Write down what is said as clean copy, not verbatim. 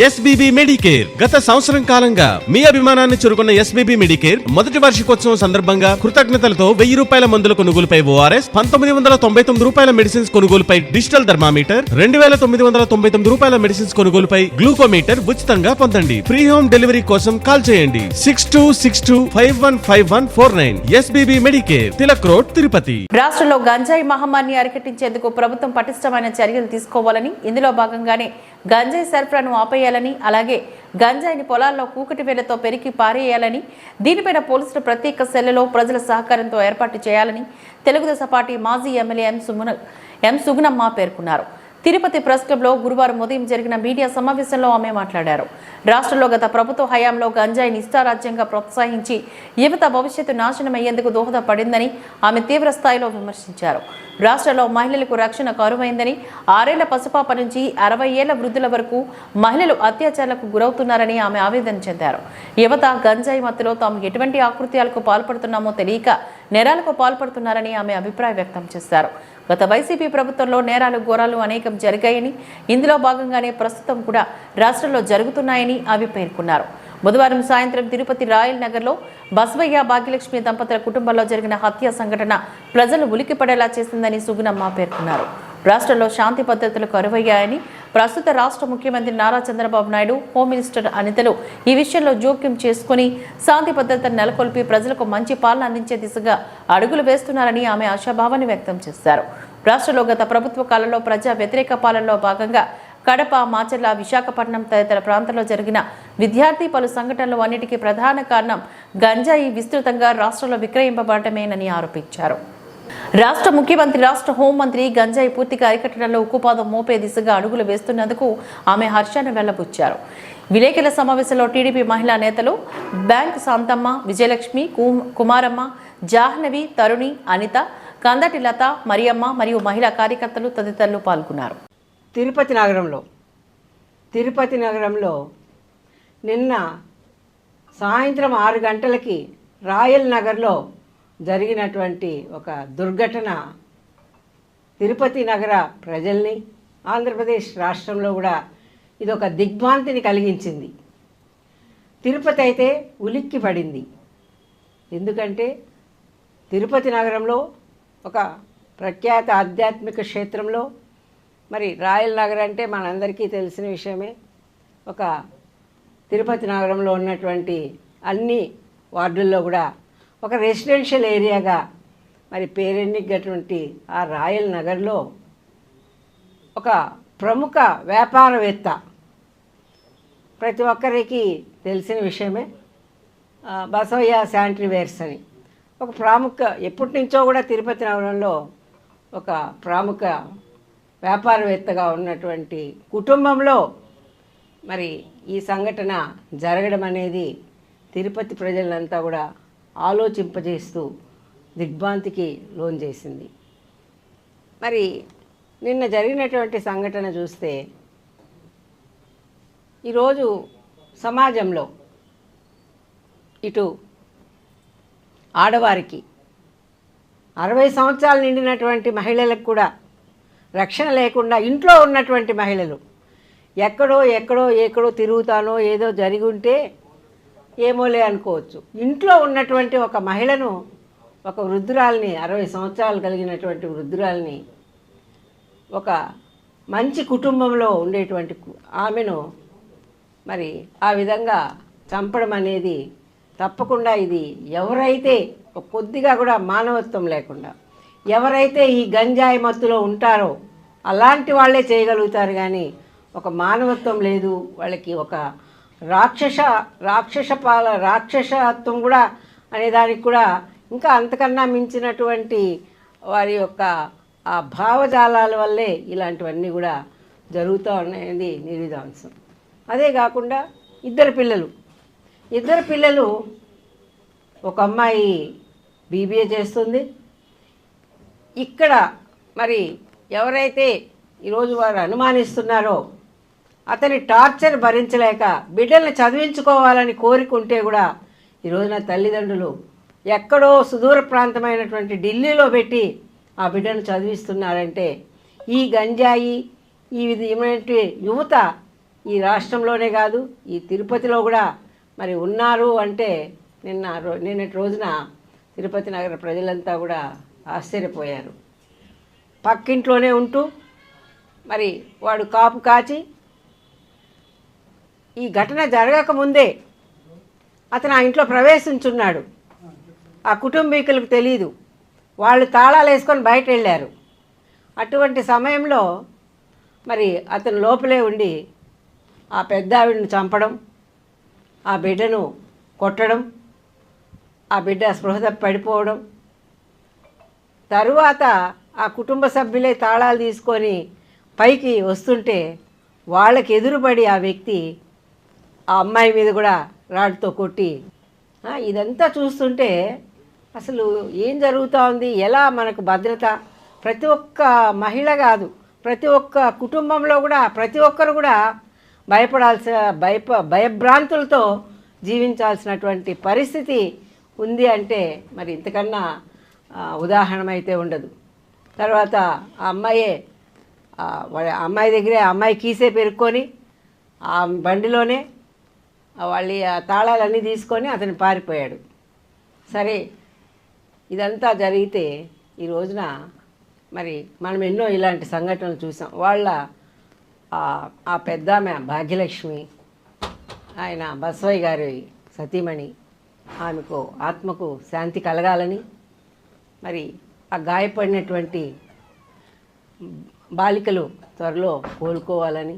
SBB Medicare గత సంవత్సరం కాలంగా మీ అభిమానాన్ని చురుకున్న ఎస్బీబీ మెడికేర్ మొదటి వార్షికోత్సవం సందర్భంగా కృతజ్ఞతలతో 1000 రూపాయల మందుల కొనుగోలుపై ఓఆర్ఎస్, 1999 రూపాయల మెడిసిన్స్ కొనుగోలుపై డిజిటల్ థర్మామీటర్, 2999 రూపాయల మెడిసిన్స్ కొనుగోలుపై గ్లూకోమీటర్ ఉచితంగా పొందండి. ఫ్రీ హోమ్ డెలివరీ కోసం కాల్ చేయండి 6262515149. SBB Medicare, Tilak road, Tirupati. రాష్ట్రంలో గంజాయి మహమ్మారిని అరికట్టించేందుకు ప్రభుత్వం పటిష్టమైన చర్యలు తీసుకోవాలని, ఇందులో భాగంగానే గంజాయి సరఫరాను ఆపేయాలని, అలాగే గంజాయిని పొలాల్లో కూకటి వేలతో పెరికి పారేయాలని, దీనిపైన పోలీసులు ప్రత్యేక సెల్లలో ప్రజల సహకారంతో ఏర్పాటు చేయాలని తెలుగుదేశం పార్టీ మాజీ ఎమ్మెల్యే ఎం సుగుణమ్మ పేర్కొన్నారు. తిరుపతి ప్రెస్ క్లబ్లో గురువారం ఉదయం జరిగిన మీడియా సమావేశంలో ఆమె మాట్లాడారు. రాష్ట్రంలో గత ప్రభుత్వ హయాంలో గంజాయిని ఇష్టారాజ్యంగా ప్రోత్సహించి యువత భవిష్యత్తు నాశనమయ్యేందుకు దోహదపడిందని ఆమె తీవ్ర స్థాయిలో విమర్శించారు. రాష్ట్రంలో మహిళలకు రక్షణ కరువైందని, 6 ఏళ్ల పసిపాప నుంచి 60 ఏళ్ల వృద్ధుల వరకు మహిళలు అత్యాచారాలకు గురవుతున్నారని ఆమె ఆవేదన చెందారు. యువత గంజాయి మత్తులో తాము ఎటువంటి ఆకృత్యాలకు పాల్పడుతున్నామో తెలియక నేరాలకు పాల్పడుతున్నారని ఆమె అభిప్రాయం వ్యక్తం చేశారు. గత వైసీపీ ప్రభుత్వంలో నేరాలు ఘోరాలు అనేకం జరిగాయని, ఇందులో భాగంగానే ప్రస్తుతం కూడా రాష్ట్రంలో జరుగుతున్నాయని అవి పేర్కొన్నారు. బుధవారం సాయంత్రం తిరుపతి రాయల్ నగర్లో బసవయ్య భాగ్యలక్ష్మి దంపతుల కుటుంబంలో జరిగిన హత్య సంఘటన ప్రజలు ఉలిక్కిపడేలా చేసిందని సుగుణమ్మ పేర్కొన్నారు. రాష్ట్రంలో శాంతి భద్రతలు కరువయ్యాయని, ప్రస్తుత రాష్ట్ర ముఖ్యమంత్రి నారా చంద్రబాబు నాయుడు, హోమ్ మినిస్టర్ అనితలు ఈ విషయంలో జోక్యం చేసుకుని శాంతి భద్రతను నెలకొల్పి ప్రజలకు మంచి పాలన అందించే దిశగా అడుగులు వేస్తున్నారని ఆమె ఆశాభావాన్ని వ్యక్తం చేశారు. రాష్ట్రంలో గత ప్రభుత్వ కాలంలో ప్రజా వ్యతిరేక పాలనలో భాగంగా కడప, మాచర్ల, విశాఖపట్నం తదితర ప్రాంతాల్లో జరిగిన విద్యార్థి పలు సంఘటనలు అన్నిటికీ ప్రధాన కారణం గంజాయి విస్తృతంగా రాష్ట్రంలో విక్రయింపబడటమేనని ఆరోపించారు. రాష్ట్ర ముఖ్యమంత్రి, రాష్ట్ర హోంమంత్రి గంజాయి పూర్తిగా అరికట్టడంలో ఉక్కుపాదం మోపే దిశగా అడుగులు వేస్తున్నందుకు ఆమె హర్షాన్ని వెళ్లబుచ్చారు. విలేకరుల సమావేశంలో టీడీపీ మహిళా నేతలు బ్యాంక్ శాంతమ్మ, విజయలక్ష్మి, కుమారమ్మ, జాహ్నవి, తరుణి, అనిత, కందటి లత, మరియమ్మ మరియు మహిళా కార్యకర్తలు తదితరులు పాల్గొన్నారు. తిరుపతి నగరంలో నిన్న సాయంత్రం 6 గంటలకి రాయల్ నగర్లో జరిగినటువంటి ఒక దుర్ఘటన తిరుపతి నగర ప్రజల్ని, ఆంధ్రప్రదేశ్ రాష్ట్రంలో కూడా ఇది ఒక దిగ్భ్రాంతిని కలిగించింది. తిరుపతి అయితే ఉలిక్కి పడింది. ఎందుకంటే తిరుపతి నగరంలో ఒక ప్రఖ్యాత ఆధ్యాత్మిక క్షేత్రంలో, మరి రాయల్ నగర్ అంటే మనందరికీ తెలిసిన విషయమే. ఒక తిరుపతి నగరంలో ఉన్నటువంటి అన్ని వార్డుల్లో కూడా ఒక రెసిడెన్షియల్ ఏరియాగా మరి పేరెన్నికటువంటి ఆ రాయల్ నగర్లో ఒక ప్రముఖ వ్యాపారవేత్త, ప్రతి ఒక్కరికి తెలిసిన విషయమే, బసవయ్య శానిటరీ వేర్స్ అని ఒక ప్రాముఖ్య, ఎప్పటి నుంచో కూడా తిరుపతి నగరంలో ఒక ప్రాముఖ వ్యాపారవేత్తగా ఉన్నటువంటి కుటుంబంలో మరి ఈ సంఘటన జరగడం అనేది తిరుపతి ప్రజలంతా కూడా ఆలోచింపజేస్తూ దిగ్భ్రాంతికి లోన్ చేసింది. మరి నిన్న జరిగినటువంటి సంఘటన చూస్తే ఈరోజు సమాజంలో ఇటు ఆడవారికి 60 సంవత్సరాలు నిండినటువంటి మహిళలకు కూడా రక్షణ లేకుండా ఇంట్లో ఉన్నటువంటి మహిళలు ఎక్కడో తిరుగుతానో ఏదో జరిగి ఉంటే ఏమోలే అనుకోవచ్చు. ఇంట్లో ఉన్నటువంటి ఒక మహిళను, ఒక వృద్ధురాల్ని, 60 సంవత్సరాలు కలిగినటువంటి వృద్ధురాల్ని, ఒక మంచి కుటుంబంలో ఉండేటువంటి ఆమెను మరి ఆ విధంగా చంపడం అనేది తప్పకుండా ఇది ఎవరైతే కొద్దిగా కూడా మానవత్వం లేకుండా ఎవరైతే ఈ గంజాయి మత్తులో ఉంటారో అలాంటి వాళ్ళే చేయగలుగుతారు. కానీ ఒక మానవత్వం లేదు వాళ్ళకి. ఒక రాక్షసత్వం కూడా అనేదానికి కూడా ఇంకా అంతకన్నా మించినటువంటి వారి యొక్క ఆ భావజాలాల వల్లే ఇలాంటివన్నీ కూడా జరుగుతూ ఉన్నాయని నిర్విధాంసం. అదే కాకుండా ఇద్దరు పిల్లలు, ఒక అమ్మాయి బీబీఏ చేస్తుంది. ఇక్కడ మరి ఎవరైతే ఈరోజు వారు అనుమానిస్తున్నారో అతని టార్చర్ భరించలేక బిడ్డల్ని చదివించుకోవాలని కోరికుంటే కూడా ఈరోజున తల్లిదండ్రులు ఎక్కడో సుదూర ప్రాంతమైనటువంటి ఢిల్లీలో పెట్టి ఆ బిడ్డను చదివిస్తున్నారంటే ఈ గంజాయి ఈ విధమైన యువత ఈ రాష్ట్రంలోనే కాదు ఈ తిరుపతిలో కూడా మరి ఉన్నారు అంటే నిన్నటి రోజున తిరుపతి నగర ప్రజలంతా కూడా ఆశ్చర్యపోయారు. పక్కింట్లోనే ఉంటూ మరి వాడు కాపు కాచి ఈ ఘటన జరగకముందే అతను ఆ ఇంట్లో ప్రవేశించున్నాడు. ఆ కుటుంబీకులకు తెలియదు, వాళ్ళు తాళాలు వేసుకొని బయట వెళ్ళారు. అటువంటి సమయంలో మరి అతను లోపలే ఉండి ఆ పెద్ద ఆవిడని చంపడం, ఆ బిడ్డను కొట్టడం, ఆ బిడ్డ స్పృహ తప్పి పడిపోవడం, తరువాత ఆ కుటుంబ సభ్యులే తాళాలు తీసుకొని పైకి వస్తుంటే వాళ్ళకి ఎదురుపడి ఆ వ్యక్తి ఆ అమ్మాయి మీద కూడా రాడ్తో కొట్టి, ఇదంతా చూస్తుంటే అసలు ఏం జరుగుతూ ఉంది, ఎలా మనకు భద్రత, ప్రతి ఒక్క మహిళ కాదు ప్రతి ఒక్క కుటుంబంలో కూడా ప్రతి ఒక్కరు కూడా భయభ్రాంతులతో జీవించాల్సినటువంటి పరిస్థితి ఉంది అంటే మరి ఇంతకన్నా ఉదాహరణ అయితే ఉండదు. తర్వాత ఆ అమ్మాయి దగ్గరే అమ్మాయి కీసే పెరుక్కొని ఆ బండిలోనే వాళ్ళ తాళాలన్నీ తీసుకొని అతను పారిపోయాడు. సరే, ఇదంతా జరిగితే ఈ రోజున మరి మనం ఎన్నో ఇలాంటి సంఘటనలు చూసాం. వాళ్ళ ఆ పెద్దామె భాగ్యలక్ష్మి, ఆయన బసవయ్య గారి సతీమణి, ఆమెకు ఆత్మకు శాంతి కలగాలని, మరి ఆ గాయపడినటువంటి బాలికలు త్వరలో కోలుకోవాలని